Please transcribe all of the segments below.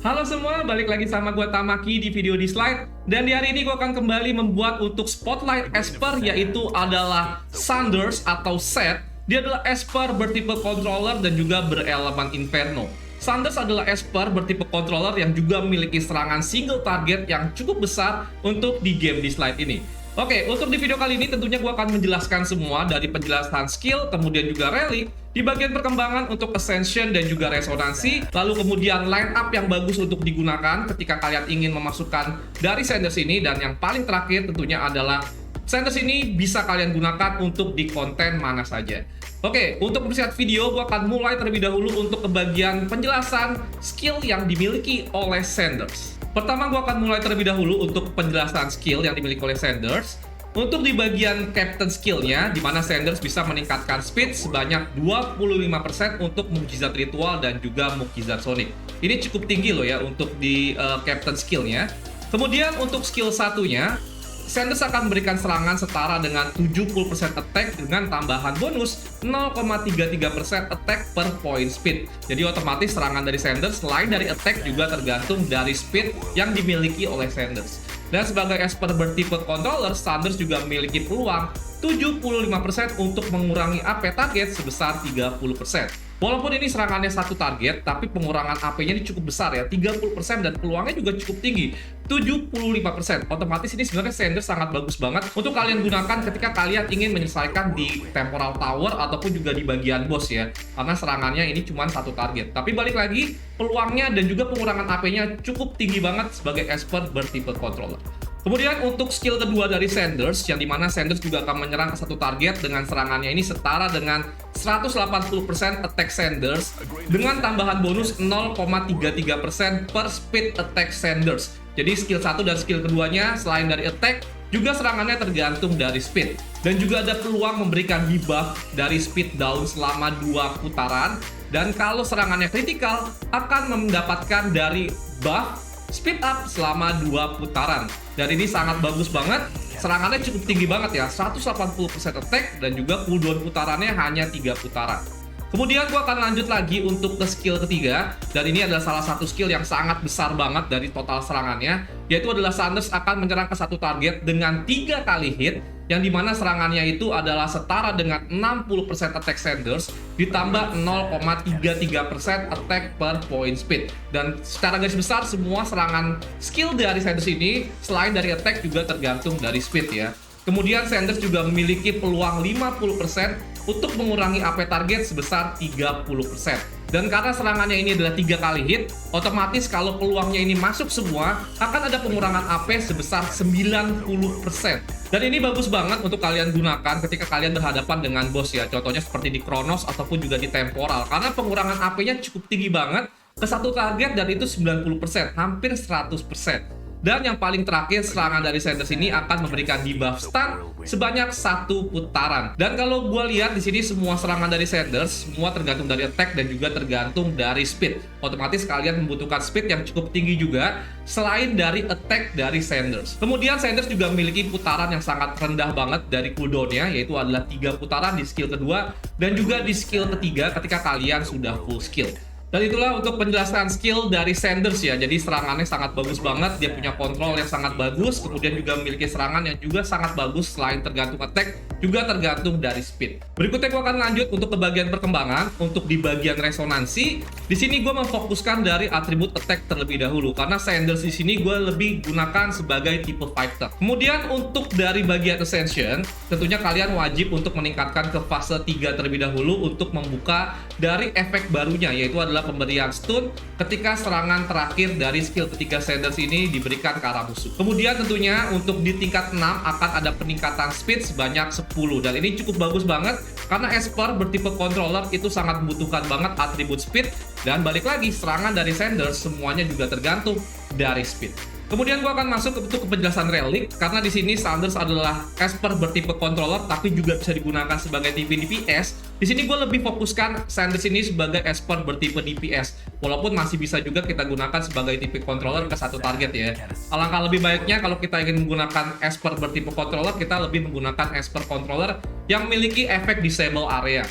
Halo semua, balik lagi sama gue Tamaki di video di slide. Dan di hari ini gue akan kembali membuat untuk Spotlight Esper, yaitu adalah Sanders atau Set. Dia adalah Esper bertipe controller dan juga berelemen Inferno. Sanders adalah Esper bertipe controller yang juga memiliki serangan single target yang cukup besar untuk di game di slide ini. Oke, untuk di video kali ini tentunya gue akan menjelaskan semua dari penjelasan skill, kemudian juga relic, di bagian perkembangan untuk Ascension dan juga Resonansi, lalu kemudian line up yang bagus untuk digunakan ketika kalian ingin memasukkan dari Sanders ini, dan yang paling terakhir tentunya adalah Sanders ini bisa kalian gunakan untuk di konten mana saja. Oke, untuk mempersiapkan video, gue akan mulai terlebih dahulu untuk ke bagian penjelasan skill yang dimiliki oleh Sanders. Pertama, gue akan mulai terlebih dahulu untuk penjelasan skill yang dimiliki oleh Sanders. Untuk di bagian Captain skillnya, di mana Sanders bisa meningkatkan speed sebanyak 25% untuk mukjizat ritual dan juga mukjizat sonic. Ini cukup tinggi loh ya untuk di Captain skillnya. Kemudian untuk skill satunya, Sanders akan memberikan serangan setara dengan 70% attack dengan tambahan bonus 0,33% attack per point speed. Jadi otomatis serangan dari Sanders selain dari attack juga tergantung dari speed yang dimiliki oleh Sanders. Dan sebagai Esper bertipe controller, Sanders juga memiliki peluang 75% untuk mengurangi AP target sebesar 30%. Walaupun ini serangannya satu target, tapi pengurangan AP-nya ini cukup besar ya, 30%, dan peluangnya juga cukup tinggi, 75%. Otomatis ini sebenarnya Sanders sangat bagus banget untuk kalian gunakan ketika kalian ingin menyelesaikan di Temporal Tower ataupun juga di bagian boss ya, karena serangannya ini cuma satu target. Tapi balik lagi, peluangnya dan juga pengurangan AP-nya cukup tinggi banget sebagai Esper bertipe controller. Kemudian untuk skill kedua dari Sanders, yang dimana Sanders juga akan menyerang ke satu target dengan serangannya ini setara dengan 180% attack Sanders dengan tambahan bonus 0,33% per speed attack Sanders. Jadi skill 1 dan skill keduanya selain dari attack, juga serangannya tergantung dari speed. Dan juga ada peluang memberikan debuff dari speed down selama 2 putaran. Dan kalau serangannya kritikal, akan mendapatkan dari buff speed up selama 2 putaran. Dan ini sangat bagus banget. Serangannya cukup tinggi banget ya, 180% attack dan juga cooldown putarannya hanya 3 putaran. Kemudian gue akan lanjut lagi untuk ke skill ketiga, dan ini adalah salah satu skill yang sangat besar banget dari total serangannya, yaitu adalah Sanders akan menyerang ke satu target dengan 3 kali hit, yang dimana serangannya itu adalah setara dengan 60% attack Sanders ditambah 0,33% attack per point speed. Dan secara garis besar semua serangan skill dari Sanders ini selain dari attack juga tergantung dari speed ya. Kemudian Sanders juga memiliki peluang 50% untuk mengurangi AP target sebesar 30%. Dan karena serangannya ini adalah 3 kali hit, otomatis kalau peluangnya ini masuk semua, akan ada pengurangan AP sebesar 90%. Dan ini bagus banget untuk kalian gunakan ketika kalian berhadapan dengan boss ya. Contohnya seperti di Kronos ataupun juga di Temporal. Karena pengurangan AP-nya cukup tinggi banget ke satu target, dan itu 90%, hampir 100%. Dan yang paling terakhir, serangan dari Sanders ini akan memberikan debuff stun sebanyak 1 putaran. Dan kalau gue lihat di sini semua serangan dari Sanders semua tergantung dari attack dan juga tergantung dari speed. Otomatis kalian membutuhkan speed yang cukup tinggi juga selain dari attack dari Sanders. Kemudian Sanders juga memiliki putaran yang sangat rendah banget dari cooldownnya, yaitu adalah 3 putaran di skill kedua dan juga di skill ketiga ketika kalian sudah full skill. Dan itulah untuk penjelasan skill dari Sanders ya. Jadi serangannya sangat bagus banget, dia punya kontrol yang sangat bagus, kemudian juga memiliki serangan yang juga sangat bagus selain tergantung attack, juga tergantung dari speed. Berikutnya gue akan lanjut untuk ke bagian perkembangan. Untuk di bagian resonansi, di sini gue memfokuskan dari atribut attack terlebih dahulu, karena Sanders di sini gue lebih gunakan sebagai tipe fighter. Kemudian untuk dari bagian ascension, tentunya kalian wajib untuk meningkatkan ke fase 3 terlebih dahulu untuk membuka dari efek barunya, yaitu adalah pemberian stun ketika serangan terakhir dari skill ketiga Sanders ini diberikan ke arah musuh. Kemudian tentunya untuk di tingkat 6 akan ada peningkatan speed sebanyak 10, dan ini cukup bagus banget karena Esper bertipe controller itu sangat membutuhkan banget atribut speed. Dan balik lagi, serangan dari Sanders semuanya juga tergantung dari speed. Kemudian gue akan masuk untuk ke penjelasan relic, karena di sini Sanders adalah Esper bertipe controller tapi juga bisa digunakan sebagai tipe DPS. Di sini gue lebih fokuskan Sanders ini sebagai Esper bertipe DPS, walaupun masih bisa juga kita gunakan sebagai tipe controller ke satu target ya. Alangkah lebih baiknya kalau kita ingin menggunakan Esper bertipe controller, kita lebih menggunakan Esper controller yang memiliki efek disable area.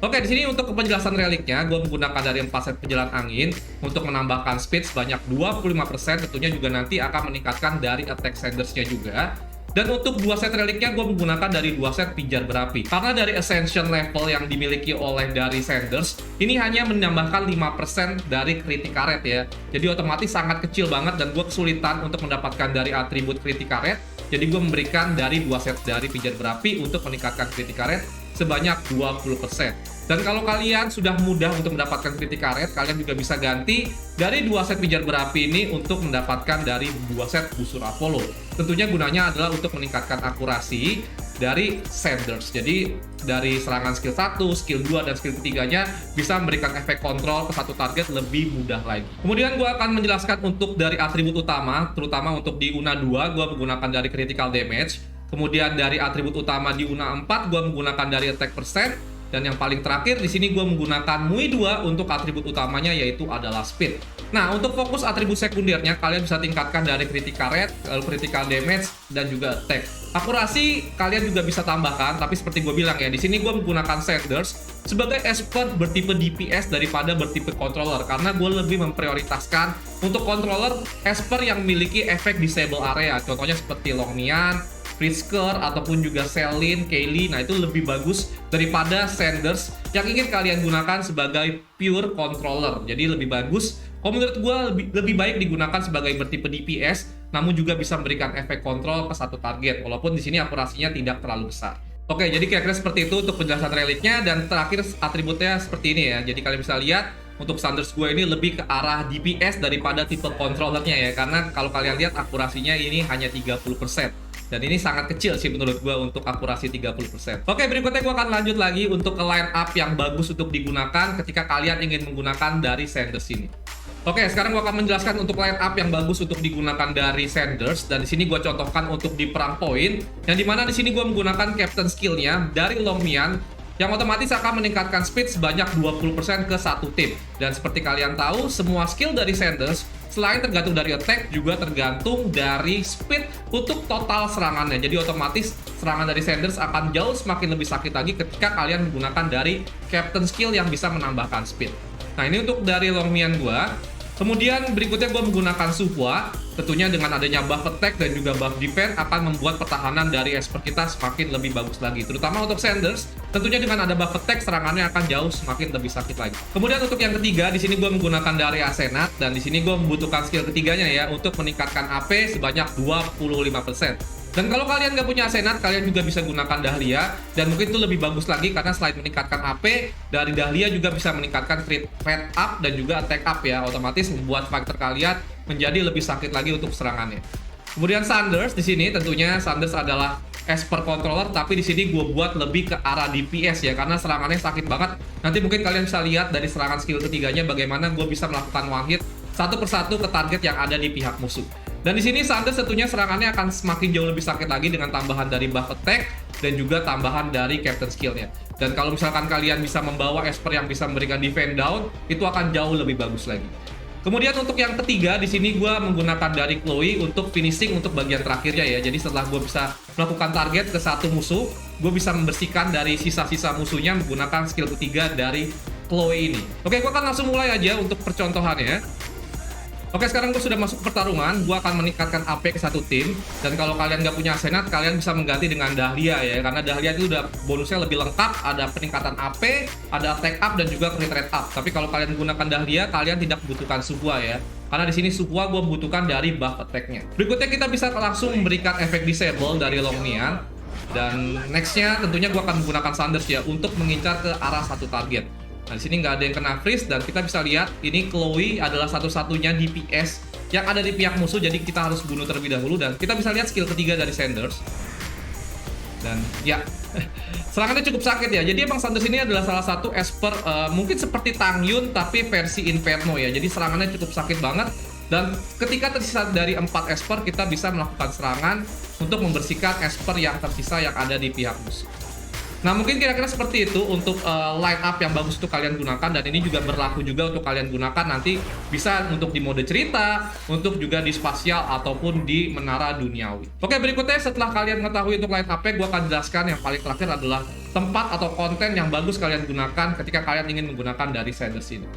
Oke, di sini untuk penjelasan reliknya, gue menggunakan dari 4 set penjalan angin untuk menambahkan speed sebanyak 25%, tentunya juga nanti akan meningkatkan dari attack Sanders-nya juga. Dan untuk 2 set reliknya gue menggunakan dari 2 set pijar berapi. Karena dari Ascension level yang dimiliki oleh dari Sanders, ini hanya menambahkan 5% dari critical rate ya. Jadi otomatis sangat kecil banget dan gue kesulitan untuk mendapatkan dari atribut critical rate. Jadi gue memberikan dari 2 set dari pijar berapi untuk meningkatkan critical rate sebanyak 20%. Dan kalau kalian sudah mudah untuk mendapatkan critical rate, kalian juga bisa ganti dari 2 set pijar berapi ini untuk mendapatkan dari 2 set busur Apollo. Tentunya gunanya adalah untuk meningkatkan akurasi dari Sanders. Jadi dari serangan skill 1, skill 2, dan skill ketiganya bisa memberikan efek kontrol ke satu target lebih mudah lagi. Kemudian gue akan menjelaskan untuk dari atribut utama, terutama untuk di Una 2, gue menggunakan dari critical damage. Kemudian dari atribut utama di Una 4, gue menggunakan dari attack percent. Dan yang paling terakhir di sini gue menggunakan Mui 2 untuk atribut utamanya yaitu adalah speed. Nah, untuk fokus atribut sekundernya kalian bisa tingkatkan dari critical rate, critical damage, dan juga attack. Akurasi kalian juga bisa tambahkan, tapi seperti gue bilang ya, di sini gue menggunakan Sanders sebagai esper bertipe DPS daripada bertipe controller karena gue lebih memprioritaskan untuk controller esper yang memiliki efek disable area. Contohnya seperti Longmian, Frisker, ataupun juga Selin, Kaylee. Nah, itu lebih bagus daripada Sanders yang ingin kalian gunakan sebagai pure controller. Jadi lebih bagus. Kalau menurut gue lebih baik digunakan sebagai bertipe DPS, namun juga bisa memberikan efek kontrol ke satu target, walaupun di sini akurasinya tidak terlalu besar. Oke, jadi kira-kira seperti itu untuk penjelasan reliknya, dan terakhir atributnya seperti ini ya. Jadi kalian bisa lihat untuk Sanders gue ini lebih ke arah DPS daripada tipe controllernya ya, karena kalau kalian lihat akurasinya ini hanya 30%. Dan ini sangat kecil sih menurut gue untuk akurasi 30%. Oke, berikutnya gue akan lanjut lagi untuk ke line up yang bagus untuk digunakan ketika kalian ingin menggunakan dari Sanders ini. Oke, sekarang gue akan menjelaskan untuk line up yang bagus untuk digunakan dari Sanders. Dan di sini gue contohkan untuk di perang point, yang dimana di sini gue menggunakan Captain Skill-nya dari Longmian, yang otomatis akan meningkatkan speed sebanyak 20% ke satu tim. Dan seperti kalian tahu, semua skill dari Sanders selain tergantung dari attack, juga tergantung dari speed untuk total serangannya. Jadi otomatis serangan dari Sanders akan jauh semakin lebih sakit lagi ketika kalian menggunakan dari Captain Skill yang bisa menambahkan speed. Nah, ini untuk dari Longmian gua. Kemudian berikutnya gue menggunakan Suhua. Tentunya dengan adanya buff attack dan juga buff defense akan membuat pertahanan dari esper kita semakin lebih bagus lagi. Terutama untuk Sanders, tentunya dengan ada buff attack serangannya akan jauh semakin lebih sakit lagi. Kemudian untuk yang ketiga, di sini gue menggunakan dari Asenat, dan di sini gue membutuhkan skill ketiganya ya untuk meningkatkan AP sebanyak 25%. Dan kalau kalian nggak punya Asenat, kalian juga bisa gunakan Dahlia, dan mungkin itu lebih bagus lagi karena selain meningkatkan AP, dari Dahlia juga bisa meningkatkan crit rate up dan juga attack up ya, otomatis membuat fighter kalian menjadi lebih sakit lagi untuk serangannya. Kemudian Sanders di sini tentunya Sanders adalah esper controller, tapi di sini gue buat lebih ke arah DPS ya, karena serangannya sakit banget. Nanti mungkin kalian bisa lihat dari serangan skill ketiganya bagaimana gue bisa melakukan one hit satu persatu ke target yang ada di pihak musuh. Dan di sini Sanders tentunya serangannya akan semakin jauh lebih sakit lagi dengan tambahan dari buff attack dan juga tambahan dari Captain Skill-nya. Dan kalau misalkan kalian bisa membawa esper yang bisa memberikan defense down, itu akan jauh lebih bagus lagi. Kemudian untuk yang ketiga, di sini gue menggunakan dari Chloe untuk finishing untuk bagian terakhirnya ya. Jadi setelah gue bisa melakukan target ke satu musuh, gue bisa membersihkan dari sisa-sisa musuhnya menggunakan skill ketiga dari Chloe ini. Oke, gue akan langsung mulai aja untuk percontohannya. Oke, sekarang gue sudah masuk ke pertarungan. Gue akan meningkatkan AP ke satu tim. Dan kalau kalian nggak punya Asenat, kalian bisa mengganti dengan Dahlia ya. Karena Dahlia itu udah bonusnya lebih lengkap. Ada peningkatan AP, ada attack up, dan juga crit rate up. Tapi kalau kalian menggunakan Dahlia, kalian tidak membutuhkan Suhua ya. Karena di sini Suhua gue membutuhkan dari buff attack-nya. Berikutnya kita bisa langsung memberikan efek disable dari Longmian. Dan nextnya tentunya gue akan menggunakan Sanders ya untuk mengincar ke arah satu target. Nah, di sini nggak ada yang kena freeze, dan kita bisa lihat ini Chloe adalah satu-satunya DPS yang ada di pihak musuh, jadi kita harus bunuh terlebih dahulu. Dan kita bisa lihat skill ketiga dari Sanders. Dan ya, serangannya cukup sakit ya. Jadi emang Sanders ini adalah salah satu esper mungkin seperti Tangyun tapi versi Inferno ya. Jadi serangannya cukup sakit banget. Dan ketika tersisa dari 4 esper, kita bisa melakukan serangan untuk membersihkan esper yang tersisa yang ada di pihak musuh. Nah, mungkin kira-kira seperti itu untuk line up yang bagus untuk kalian gunakan, dan ini juga berlaku juga untuk kalian gunakan nanti bisa untuk di mode cerita, untuk juga di spasial ataupun di menara duniawi. Oke, berikutnya setelah kalian mengetahui untuk line up-nya, gue akan jelaskan yang paling terakhir adalah tempat atau konten yang bagus kalian gunakan ketika kalian ingin menggunakan dari Sanders ini.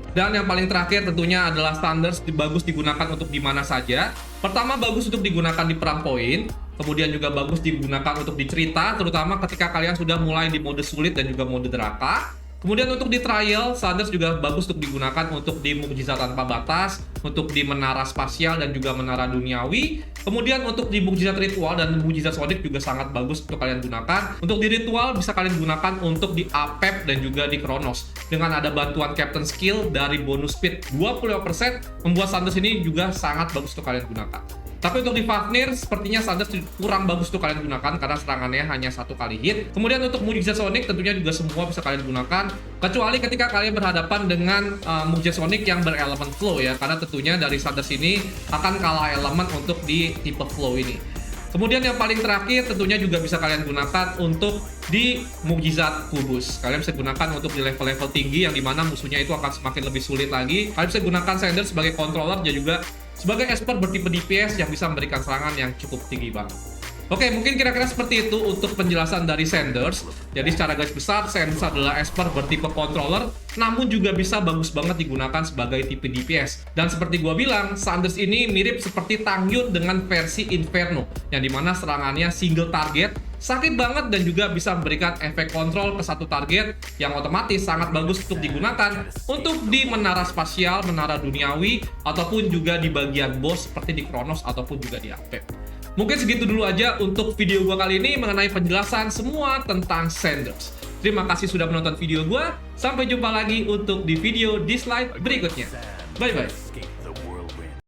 Dan yang paling terakhir tentunya adalah Sanders bagus digunakan untuk di mana saja. Pertama, bagus untuk digunakan di perang poin. Kemudian juga bagus digunakan untuk di cerita, terutama ketika kalian sudah mulai di mode sulit dan juga mode neraka. Kemudian untuk di trial, Sanders juga bagus untuk digunakan untuk di mukjizat tanpa batas, untuk di menara spasial dan juga menara duniawi. Kemudian untuk di mukjizat ritual dan mukjizat Sonic juga sangat bagus untuk kalian gunakan. Untuk di ritual bisa kalian gunakan untuk di Apep dan juga di Kronos. Dengan ada bantuan Captain Skill dari bonus speed 25%, membuat Sanders ini juga sangat bagus untuk kalian gunakan. Tapi untuk di Fafnir, sepertinya Sanders kurang bagus untuk kalian gunakan karena serangannya hanya 1 kali hit. Kemudian untuk mukjizat Sonic tentunya juga semua bisa kalian gunakan, kecuali ketika kalian berhadapan dengan mukjizat Sonic yang berelemen flow ya, karena tentunya dari Sanders ini akan kalah elemen untuk di tipe flow ini. Kemudian yang paling terakhir tentunya juga bisa kalian gunakan untuk di mukjizat kubus. Kalian bisa gunakan untuk di level-level tinggi yang dimana musuhnya itu akan semakin lebih sulit lagi. Kalian bisa gunakan Sanders sebagai controller dan juga sebagai esper bertipe DPS yang bisa memberikan serangan yang cukup tinggi banget. Oke, mungkin kira-kira seperti itu untuk penjelasan dari Sanders. Jadi secara garis besar, Sanders adalah esper bertipe controller, namun juga bisa bagus banget digunakan sebagai tipe DPS. Dan seperti gua bilang, Sanders ini mirip seperti Tang Yun dengan versi Inferno, yang dimana serangannya single target, sakit banget dan juga bisa memberikan efek kontrol ke satu target yang otomatis sangat bagus untuk digunakan untuk di menara spasial, menara duniawi, ataupun juga di bagian boss seperti di Kronos ataupun juga di Apep. Mungkin segitu dulu aja untuk video gua kali ini mengenai penjelasan semua tentang Sanders. Terima kasih sudah menonton video gua. Sampai jumpa lagi untuk di video di slide berikutnya. Bye-bye.